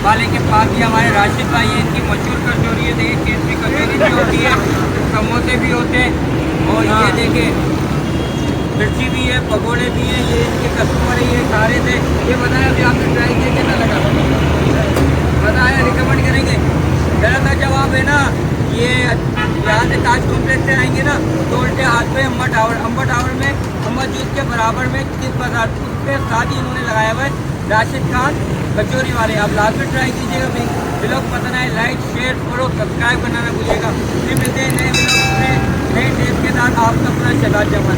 वाले के पास ही हमारे राशिद भाई हैं, इनकी मशहूर कचौरी है। देखिए केसरी कचौरी भी होती है, समोसे भी होते हैं और ये देखिए मिर्ची भी है, पकौड़े भी हैं। ये इनके कस्टमर है, ये खा रहे थे। ये बताएं अभी आपने ट्राई किया कितना लगा, बताया रिकमेंड करेंगे? मेरा था जवाब है ना, ये यहाँ से ताज कॉम्प्लेक्स से आएंगे ना तो उल्टे हाथ पे अम्बा टावर में अम्बा जूस के बराबर में किस बाजार उसके साथ ही इन्होंने लगाया हुआ है राशिद खान कचौरी वाले। आप लास्ट में ट्राई कीजिएगा। ब्लॉग पसंद आए लाइक शेयर फॉलो सब्सक्राइब करना ना भूलिएगा। फिर मिलते हैं नए ब्लॉग में नए टेस्ट के साथ। आपका पूरा शहजाद जमान।